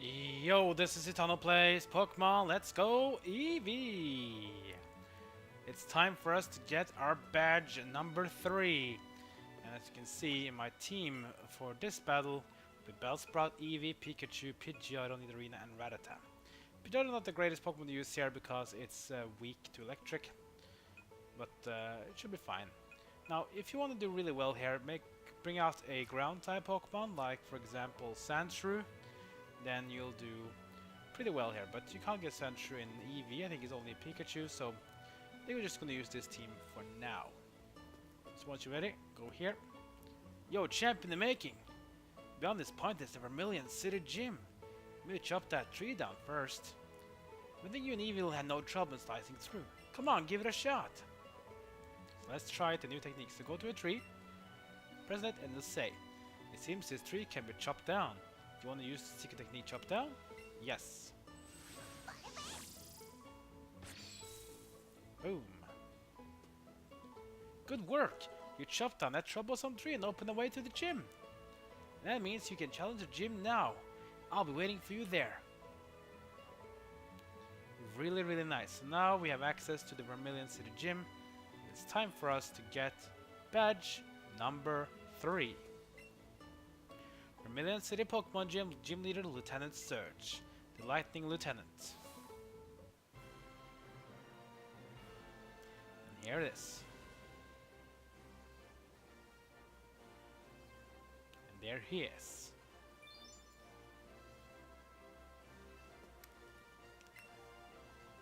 Yo, this is Eternal Plays Pokemon. Let's go, Eevee! It's time for us to get our badge number 3. And as you can see, in my team for this battle will be Bellsprout, Eevee, Pikachu, Pidgeotto, Nidorina, and Rattata. Pidgeotto is not the greatest Pokemon to use here because it's weak to electric, but it should be fine. Now, if you want to do really well here, bring out a ground-type Pokemon, like for example Sandshrew. Then you'll do pretty well here, but you can't get Sandshrew in Eevee. I think it's only Pikachu, so I think we're just gonna use this team for now. So once you're ready, go here. Yo, champ in the making! Beyond this point is the Vermilion City Gym. Maybe chop that tree down first. I think you and Eevee will have no trouble slicing through. Come on, give it a shot! So let's try the new techniques. So go to a tree, press it, and it'll say, it seems this tree can be chopped down. Do you want to use the secret technique chop down? Yes. Boom. Good work! You chopped down that troublesome tree and opened the way to the gym. That means you can challenge the gym now. I'll be waiting for you there. Really, really nice. So now we have access to the Vermilion City Gym. It's time for us to get badge number 3. Vermilion City Pokemon Gym, Gym Leader Lieutenant Surge, the Lightning Lieutenant. And here it is. And there he is.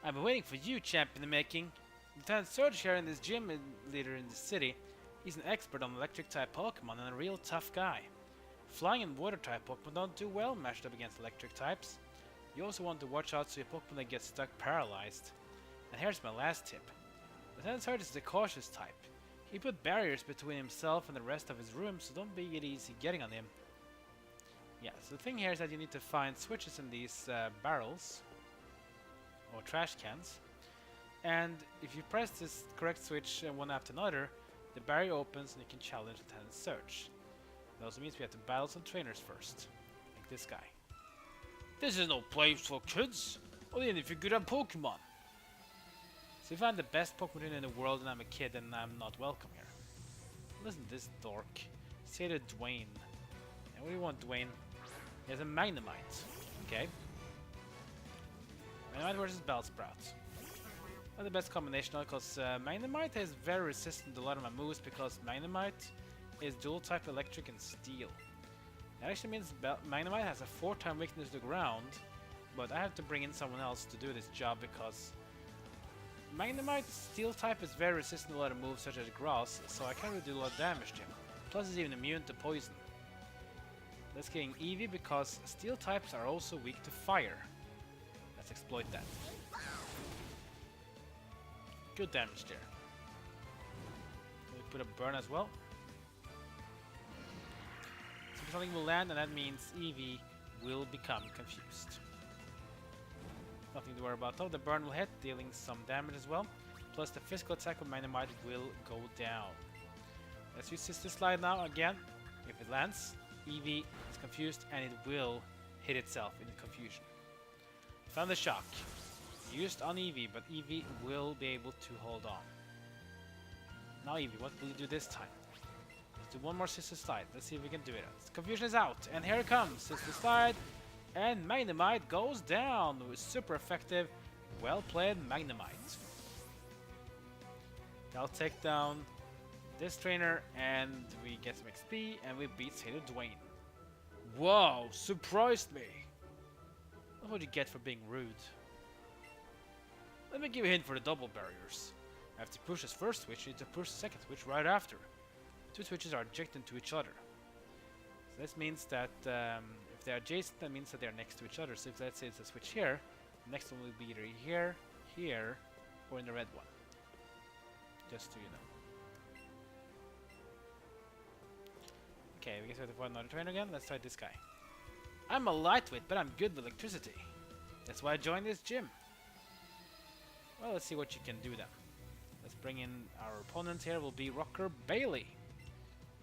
I've been waiting for you, champ in the making. Lieutenant Surge here in this gym leader in the city. He's an expert on electric type Pokemon and a real tough guy. Flying and water type Pokemon don't do well matched up against electric types. You also want to watch out so your Pokemon that gets stuck paralyzed. And here's my last tip. Lieutenant Surge is the cautious type. He put barriers between himself and the rest of his room, so don't be easy getting on him. Yeah, so the thing here is that you need to find switches in these barrels or trash cans. And if you press this correct switch one after another, the barrier opens and you can challenge Lieutenant Surge. That also means we have to battle some trainers first, like this guy. This is no place for kids, only if you're good at Pokemon. So if I'm the best Pokemon trainer in the world and I'm a kid, then I'm not welcome here. Listen to this dork. Say to Dwayne. And what do you want, Dwayne? He has a Magnemite. Okay. Magnemite versus Bellsprout. Not the best combination because Magnemite is very resistant to a lot of my moves because Magnemite is dual type electric and steel. That actually means Magnemite has a 4-time weakness to the ground, but I have to bring in someone else to do this job because Magnemite steel type is very resistant to a lot of moves such as grass, so I can't really do a lot of damage to him. Plus he's even immune to poison. Let's get Eevee because steel types are also weak to fire. Let's exploit that. Good damage there. We put a burn as well. Something will land, and that means Eevee will become confused. Nothing to worry about though. The burn will hit, dealing some damage as well. Plus the physical attack of Magnemite will go down. Let's use Sister Slide now again. If it lands, Eevee is confused and it will hit itself in the confusion. Thunder Shock. Used on Eevee, but Eevee will be able to hold on. Now Eevee, what will you do this time? Let's do one more Sister Slide. Let's see if we can do it. Confusion is out, and here it comes. Sister Slide, and Magnemite goes down. With super effective, well played Magnemite. I'll take down this trainer, and we get some XP, and we beat Sailor Dwayne. Wow, surprised me. What would you get for being rude? Let me give you a hint for the double barriers. After you push this first switch, you need to push the second switch right after. Two switches are adjacent to each other. So this means that if they're adjacent, that means that they're next to each other. So if let's say it's a switch here, the next one will be either here, here, or in the red one. Just so you know. Okay, we guess we have to find another trainer again. Let's try this guy. I'm a lightweight, but I'm good with electricity. That's why I joined this gym. Well, let's see what you can do then. Let's bring in our opponent here. Will be Rocker Bailey.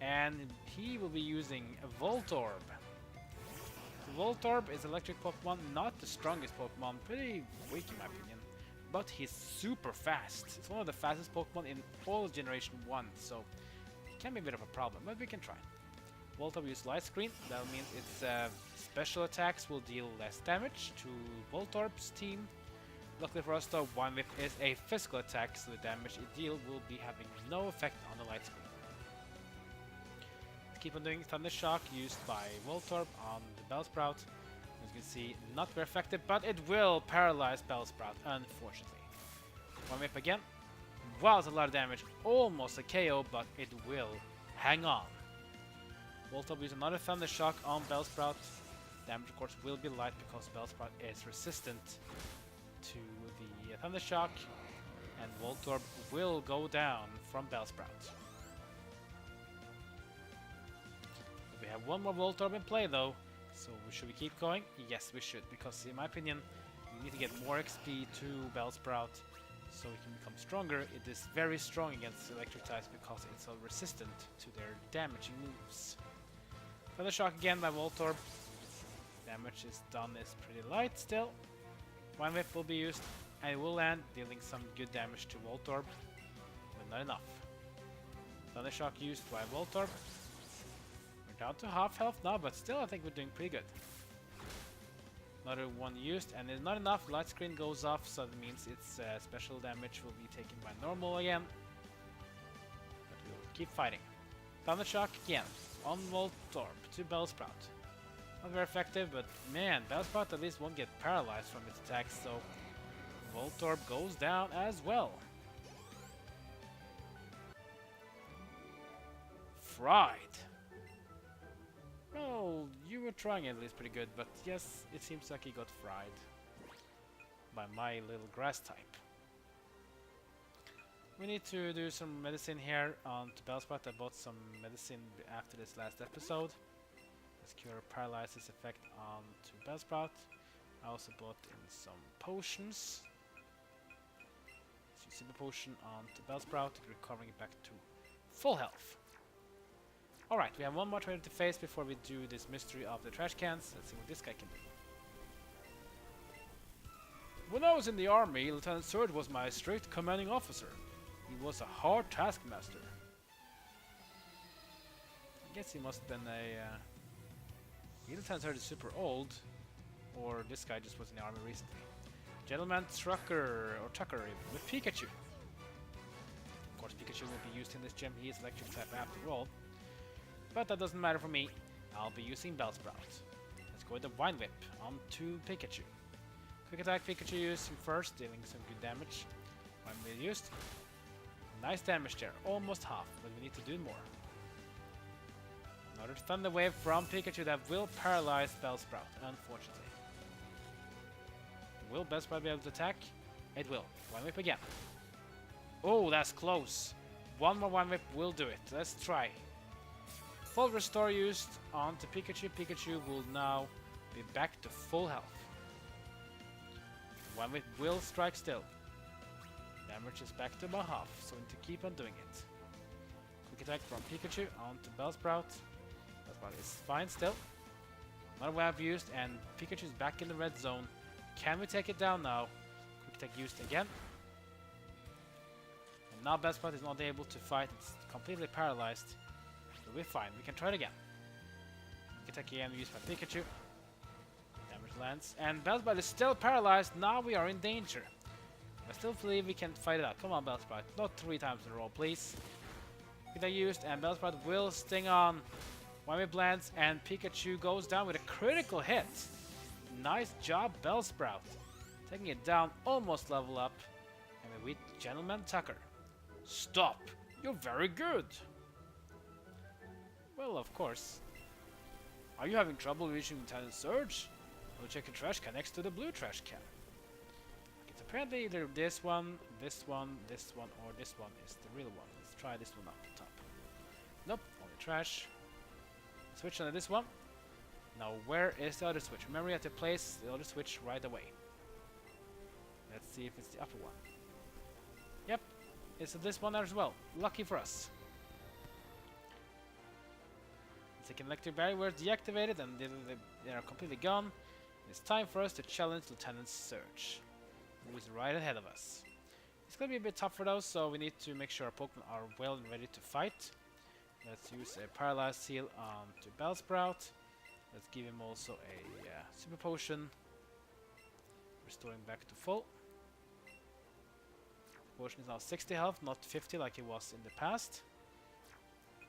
And he will be using a Voltorb. Voltorb is electric Pokemon, not the strongest Pokemon, pretty weak in my opinion, but he's super fast. It's one of the fastest Pokemon in all of Generation 1, so it can be a bit of a problem, but we can try. Voltorb uses Light Screen, that means its special attacks will deal less damage to Voltorb's team. Luckily for us though, One Whip is a physical attack, so the damage it deals will be having no effect on the Light Screen. Keep on doing Thunder Shock used by Voltorb on the Bellsprout. As you can see, not very effective, but it will paralyze Bellsprout, unfortunately. One Whip again. Wow, it's a lot of damage. Almost a KO, but it will hang on. Voltorb uses another Thunder Shock on Bellsprout. Damage, of course, will be light because Bellsprout is resistant to the Thunder Shock, and Voltorb will go down from Bellsprout. We have one more Voltorb in play though, so should we keep going? Yes, we should, because in my opinion, we need to get more XP to Bellsprout so it can become stronger. It is very strong against electric types because it's so resistant to their damaging moves. Thunder Shock again by Voltorb. Damage is done is pretty light still. One Whip will be used and it will land, dealing some good damage to Voltorb, but not enough. Thunder Shock used by Voltorb. We're down to half health now, but still I think we're doing pretty good. Another one used, and it's not enough. Light Screen goes off, so that means its special damage will be taken by normal again. But we'll keep fighting. Thunder Shock again on Voltorb to Bellsprout. Not very effective, but man, Bellsprout at least won't get paralyzed from its attacks, so Voltorb goes down as well. Fried. Well, you were trying at least pretty good, but yes, it seems like he got fried by my little grass type. We need to do some medicine here on to Bellsprout. I bought some medicine after this last episode. Let's cure paralysis effect on to Bellsprout. I also bought in some potions. So Super Potion on to Bellsprout, recovering it back to full health. Alright, we have one more trainer to face before we do this mystery of the trash cans. Let's see what this guy can do. When I was in the army, Lieutenant Surge was my strict commanding officer. He was a hard taskmaster. I guess he must have been a... Lieutenant Surge is super old, or this guy just was in the army recently. Gentleman Trucker, or Tucker, with Pikachu. Of course, Pikachu will be used in this gym. He is electric type after all. But that doesn't matter for me. I'll be using Bellsprout. Let's go with the Vine Whip onto Pikachu. Quick attack Pikachu using first, dealing some good damage. Vine Whip used. Nice damage there, almost half, but we need to do more. Another Thunder Wave from Pikachu that will paralyze Bellsprout, unfortunately. Will Bellsprout be able to attack? It will. Vine Whip again. Oh, that's close. One more Vine Whip will do it. Let's try. Full Restore used onto Pikachu. Pikachu will now be back to full health. One Whip will strike still. Damage is back to about half, so we need to keep on doing it. Quick attack from Pikachu onto Bellsprout. Bellsprout is fine still. Another wave used, and Pikachu is back in the red zone. Can we take it down now? Quick attack used again. And now Bellsprout is not able to fight. It's completely paralyzed. We're fine, we can try it again. Attack again used by Pikachu. Damage lands. And Bellsprout is still paralyzed. Now we are in danger. I still believe we can fight it out. Come on, Bellsprout. Not 3 times in a row, please. Get used, and Bellsprout will sting on. One Whip lands, and Pikachu goes down with a critical hit. Nice job, Bellsprout. Taking it down, almost level up. And we beat Gentleman Tucker. Stop! You're very good! Well, of course. Are you having trouble reaching Lieutenant Surge? We'll check the trash can next to the blue trash can. It's apparently either this one, this one, this one, or this one is the real one. Let's try this one up top. Nope, only trash. Switch on this one. Now, where is the other switch? Remember, you have to place the other switch right away. Let's see if it's the upper one. Yep, it's this one as well. Lucky for us. Second electric barrier was deactivated and they are completely gone. It's time for us to challenge Lieutenant Surge, who is right ahead of us. It's gonna be a bit tougher though, so we need to make sure our Pokemon are well and ready to fight. Let's use a Paralyzed Seal onto Bellsprout. Let's give him also a Super Potion, restoring back to full. Potion is now 60 health, not 50 like it was in the past.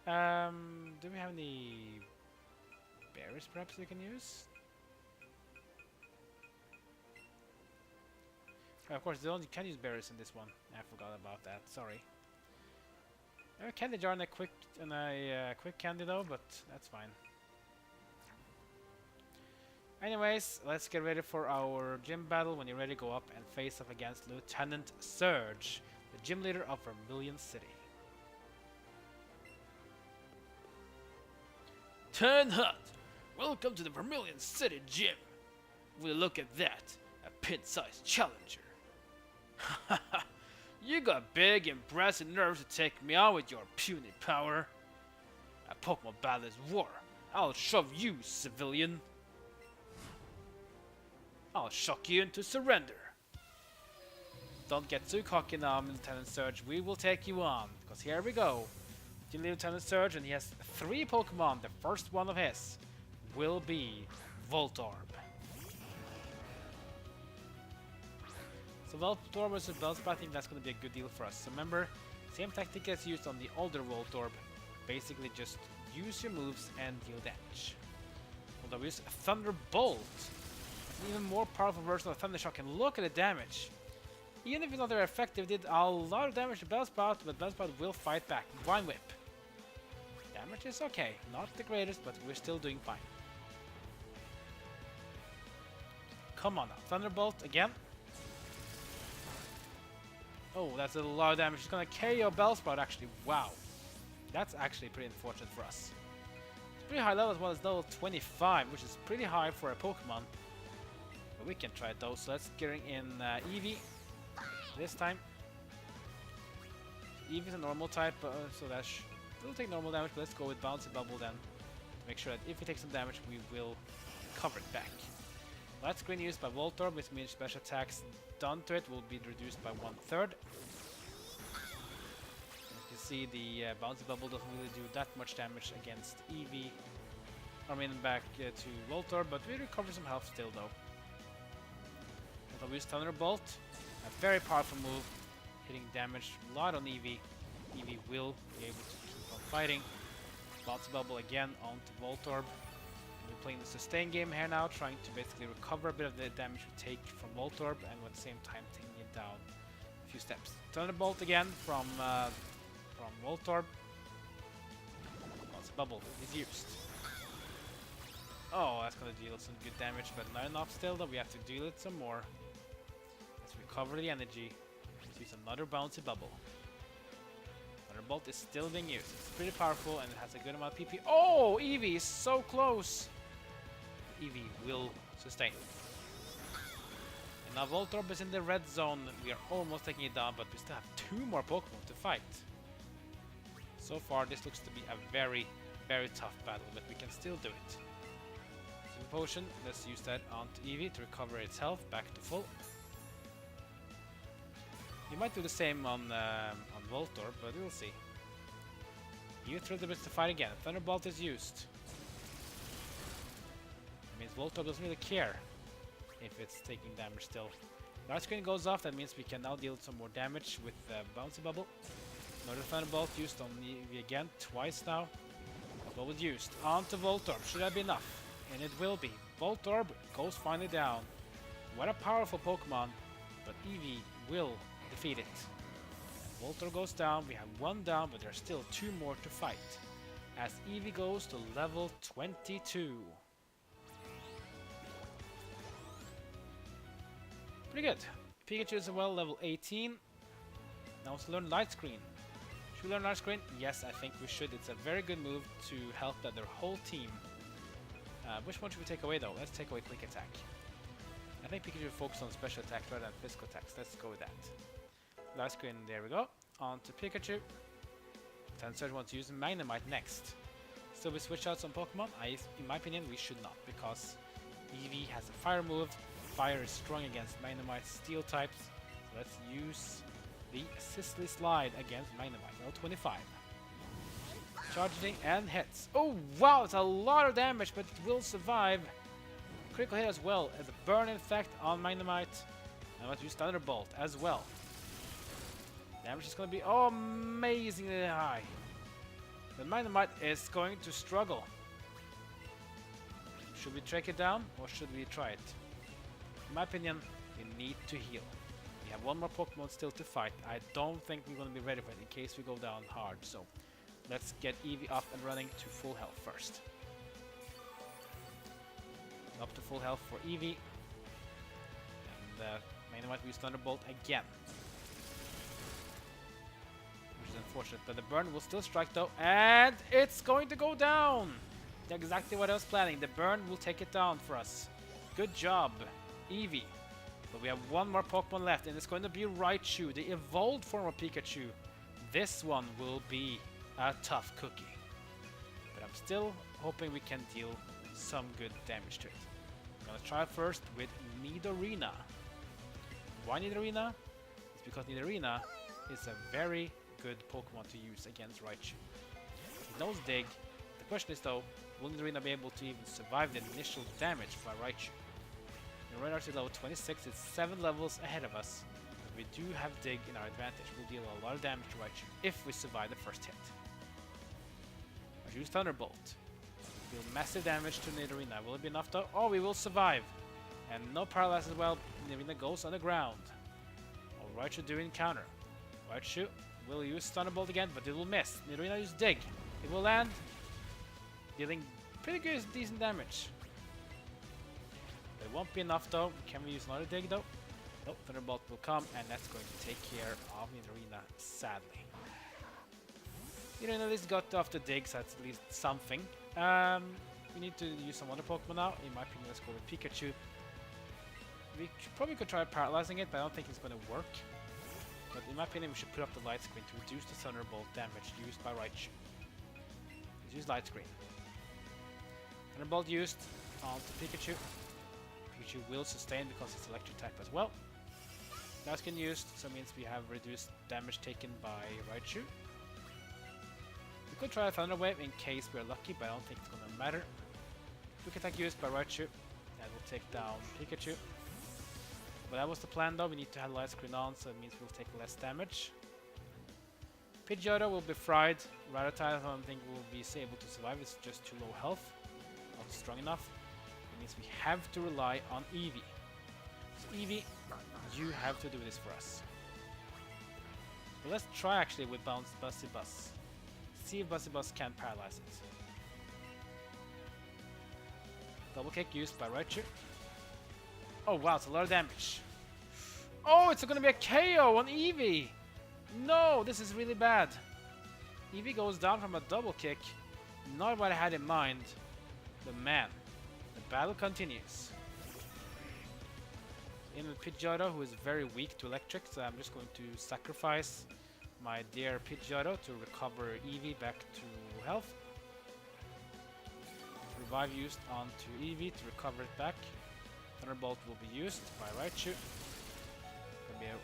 Do we have any berries perhaps we can use? Of course, you can use berries in this one. I forgot about that. Sorry. A candy jar and a quick candy though, but that's fine. Anyways, let's get ready for our gym battle. When you're ready, go up and face off against Lieutenant Surge, the gym leader of Vermilion City. Turn hot! Welcome to the Vermilion City Gym. Will you look at that? A pin-sized challenger. You got big and brassy nerves to take me on with your puny power. A Pokemon battle is war. I'll shove you, civilian. I'll shock you into surrender. Don't get too cocky now, Lieutenant Surge. We will take you on, because here we go. Lieutenant Surge, and he has 3 Pokemon. The first one of his will be Voltorb. So Voltorb versus Bellsprout, I think that's going to be a good deal for us. So remember, same tactic as used on the older Voltorb. Basically just use your moves and deal damage. Although we use Thunderbolt. An even more powerful version of Thundershock, and look at the damage. Even if it's not very effective, it did a lot of damage to Bellsprout, but Bellsprout will fight back. Vine Whip. Damage is okay. Not the greatest, but we're still doing fine. Come on now. Thunderbolt again. Oh, that's a lot of damage. It's gonna KO Bellsprout actually. Wow. That's actually pretty unfortunate for us. It's pretty high level as well as level 25, which is pretty high for a Pokemon. But we can try it though, so let's get in Eevee. This time. Eevee is a normal type, so that will take normal damage, but let's go with Bouncy Bubble then. To make sure that if we take some damage, we will cover it back. Light Screen used by Voltorb, which means special attacks done to it will be reduced by 1/3. As you see, the Bouncy Bubble doesn't really do that much damage against Eevee. I mean back to Voltorb, but we recover some health still though. I'll use Thunderbolt, a very powerful move, hitting damage a lot on Eevee. Eevee will be able to keep on fighting. Bouncy Bubble again onto Voltorb. We're playing the sustain game here now, trying to basically recover a bit of the damage we take from Voltorb and at the same time taking it down a few steps. Thunderbolt again from Voltorb. Bouncy Bubble is used. Oh, that's gonna deal some good damage, but not enough still, though we have to deal it some more. Let's recover the energy. Let's use another Bouncy Bubble. Thunderbolt is still being used. It's pretty powerful and it has a good amount of PP. Oh, Eevee is so close! Eevee will sustain. And now Voltorb is in the red zone. We are almost taking it down, but we still have 2 more Pokemon to fight. So far, this looks to be a very, very tough battle, but we can still do it. Super Potion, let's use that onto Eevee to recover its health back to full. You might do the same on Voltorb, but we'll see. You throw the bits to fight again. Thunderbolt is used. It means Voltorb doesn't really care if it's taking damage still. Light Screen goes off, that means we can now deal some more damage with Bouncy Bubble. Another Thunderbolt used on Eevee again, twice now. What was used? Onto Voltorb, should that be enough? And it will be. Voltorb goes finally down. What a powerful Pokemon, but Eevee will defeat it. And Voltorb goes down, we have 1 down, but there's still 2 more to fight. As Eevee goes to level 22. Pretty good. Pikachu is well level 18. Now let's learn Light Screen. Should we learn Light Screen? Yes, I think we should. It's a very good move to help their whole team. Which one should we take away though? Let's take away Quick Attack. I think Pikachu will focus on special attacks rather than physical attacks. Let's go with that. Light Screen, there we go. On to Pikachu. Surge wants to use Magnemite next. So we switch out some Pokemon. In my opinion, we should not, because Eevee has a fire move. Fire is strong against Magnemite steel types. So let's use the Sizzly Slide against Magnemite. Level 25. Charging and hits. Oh wow, it's a lot of damage, but it will survive. Critical hit as well as a burn effect on Magnemite. And let's use Thunderbolt as well. Damage is going to be amazingly high. But Magnemite is going to struggle. Should we track it down or should we try it? In my opinion, we need to heal. We have one more Pokemon still to fight. I don't think we're going to be ready for it in case we go down hard. So let's get Eevee up and running to full health first. Up to full health for Eevee. And Magnemite will use Thunderbolt again. Which is unfortunate, but the burn will still strike though. And it's going to go down! Exactly what I was planning. The burn will take it down for us. Good job, Eevee. But we have one more Pokemon left, and it's going to be Raichu, the evolved form of Pikachu. This one will be a tough cookie. But I'm still hoping we can deal some good damage to it. I'm gonna try first with Nidorina. Why Nidorina? It's because Nidorina is a very good Pokemon to use against Raichu. It knows Dig. The question is though, will Nidorina be able to even survive the initial damage by Raichu? Nidorina is level 26, it's 7 levels ahead of us. But we do have Dig in our advantage. We'll deal a lot of damage to Raichu if we survive the first hit. I'll use Thunderbolt. Deal massive damage to Nidorina. Will it be enough though? Oh, we will survive. And no paralysis as well. Nidorina goes on the ground. Oh, Raichu doing counter. Raichu will use Thunderbolt again, but it will miss. Nidorina use Dig. It will land, dealing pretty good, decent damage. It won't be enough though. Can we use another Dig though? Nope, Thunderbolt will come, and that's going to take care of Nidorina, sadly. Nidorina at least got off the Dig, so that's at least something. We need to use some other Pokemon now. In my opinion, let's go with Pikachu. We probably could try paralyzing it, but I don't think it's going to work. But in my opinion, we should put up the light screen to reduce the Thunderbolt damage used by Raichu. Let's use light screen. Thunderbolt used onto Pikachu. Pikachu will sustain because it's electric type as well. Light screen used, so it means we have reduced damage taken by Raichu. We could try a Thunder Wave in case we're lucky, but I don't think it's going to matter. Quick attack used by Raichu. That will take down Pikachu. But that was the plan though. We need to have light screen on, so it means we'll take less damage. Pidgeotto will be fried. Rattata I don't think will be able to survive. It's just too low health. Not strong enough. It means we have to rely on Eevee. So Eevee, you have to do this for us. But let's try actually with Bounce Bussy Buzz. See if Bussy Buzz can paralyze it. Double kick used by Raichu. Oh wow, it's a lot of damage. Oh, it's gonna be a KO on Eevee! No, this is really bad. Eevee goes down from a double kick. Not what I had in mind. But man, the battle continues. In with Pidgeotto, who is very weak to electric, so I'm just going to sacrifice my dear Pidgeotto to recover Eevee back to health. Revive used onto Eevee to recover it back. Thunderbolt will be used by Raichu.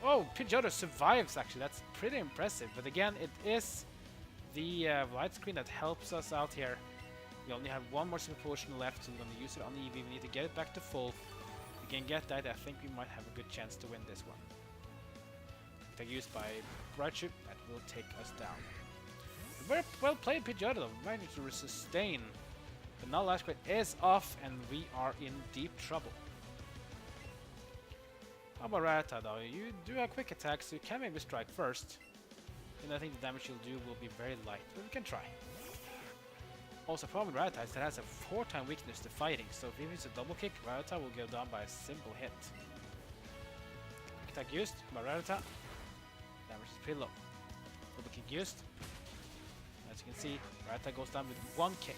Oh, Pidgeotto survives actually, that's pretty impressive. But again, it is the light screen that helps us out here. We only have one more super potion left, so we're going to use it on Eevee. We need to get it back to full. If we can get that, I think we might have a good chance to win this one. Attack used by Raichu, that will take us down. Very well played Pidgeotto though, managed to sustain. But now last grade is off and we are in deep trouble. How about Rattata though? You do have quick attack, so you can maybe strike first. And I think the damage you'll do will be very light, but we can try. Also, problem with Rattata is that it has a 4-time weakness to fighting, so if it's a double kick, Rattata will go down by a simple hit. Quick attack used by Rattata. Damage is pretty low. Double kick used. As you can see, Rattata goes down with 1 kick.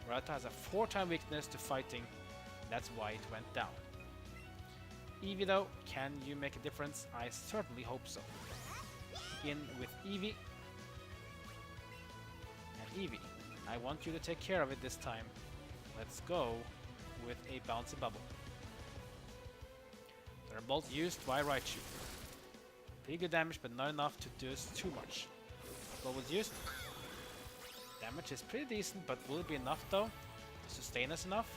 Rattata has a 4-time weakness to fighting, that's why it went down. Eevee though, can you make a difference? I certainly hope so. In with Eevee. And Eevee, I want you to take care of it this time. Let's go with a bouncy bubble. Thunderbolt used by Raichu. Pretty good damage, but not enough to do us too much. Bubble was used. Damage is pretty decent, but will it be enough though to sustain us enough?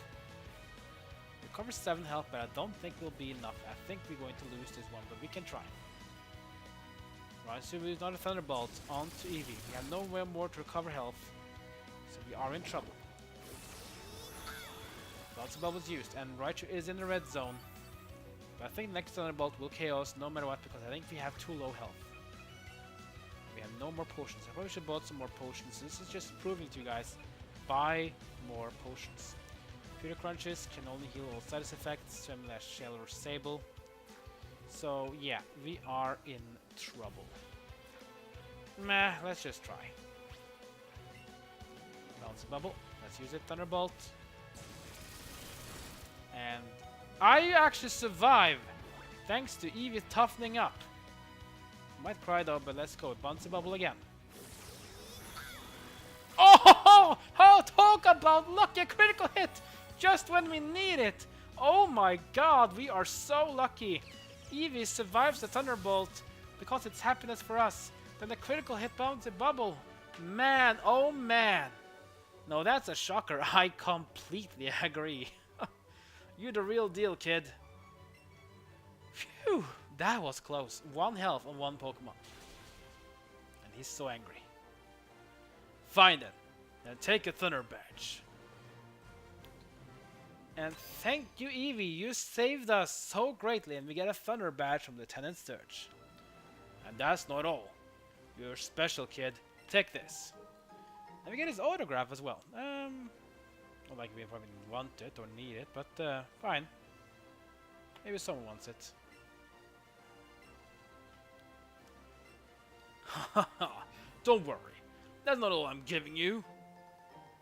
It covers 7 health, but I don't think it will be enough. I think we're going to lose this one, but we can try. Right, so we use another Thunderbolt onto Eevee. We have nowhere more to recover health, so we are in trouble. Lots of bubbles used, and Raichu is in the red zone. But I think next Thunderbolt will KO us no matter what, because I think we have too low health. We have no more potions. I probably should have bought some more potions. This is just proving to you guys, buy more potions. Computer crunches can only heal all status effects, Swimlash, Shell, or Sable. So yeah, we are in trouble. Meh, let's just try. Bounce bubble. Let's use it. Thunderbolt. And I actually survive thanks to Eevee toughening up. Might cry though, but let's go. Bouncy bubble again. Oh, talk about lucky critical hit just when we need it. Oh my god, we are so lucky. Eevee survives the Thunderbolt because it's happiness for us. Then the critical hit bouncy bubble. Man, oh man. No, that's a shocker. I completely agree. You're the real deal, kid. Phew, that was close. 1 health on 1 Pokemon. And he's so angry. Fine then. Then take a Thunder Badge. And thank you, Eevee. You saved us so greatly, and we get a Thunder Badge from Lieutenant Sturge. And that's not all. You're special, kid. Take this. And we get his autograph as well. Not like we probably want it or need it, but fine. Maybe someone wants it. Don't worry. That's not all I'm giving you.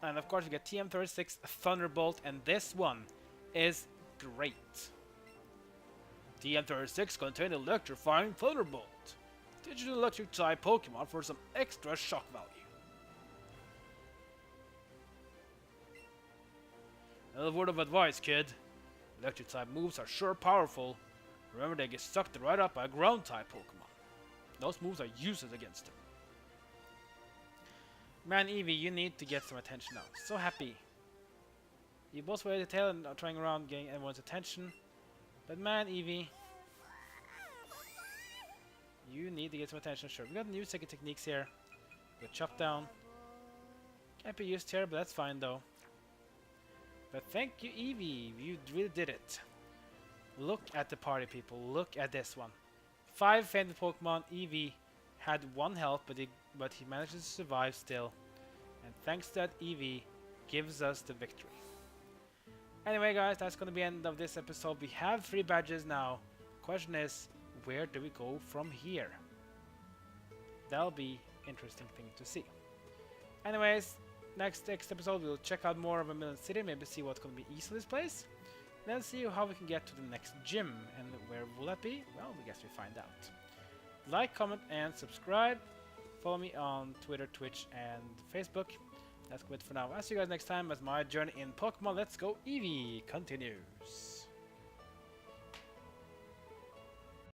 And of course we get TM36 Thunderbolt, and this one is great. TM36 contains electrifying Thunderbolt. Digital electric type Pokemon for some extra shock value. Another word of advice, kid. Electric type moves are sure powerful. Remember, they get sucked right up by ground type Pokemon. Those moves are useless against them. Man, Eevee, you need to get some attention now. So happy. You both were at the tail and are trying around getting everyone's attention. But man, Eevee, you need to get some attention. Sure, we got new second techniques here. With Chop Down. Can't be used here, but that's fine though. But thank you, Eevee. You really did it. Look at the party, people. Look at this one. 5 fainted Pokemon. Eevee had 1 health, but he managed to survive still. And thanks to that, Eevee gives us the victory. Anyway, guys, that's going to be the end of this episode. We have 3 badges now. Question is, where do we go from here? That'll be interesting thing to see. Anyways, next episode we'll check out more of Vermilion City, maybe see what's going to be east of this place. Then see how we can get to the next gym, and where will that be? Well, I guess we find out. Like, comment, and subscribe. Follow me on Twitter, Twitch, and Facebook. That's good for now. I'll see you guys next time as my journey in Pokemon Let's Go Eevee continues.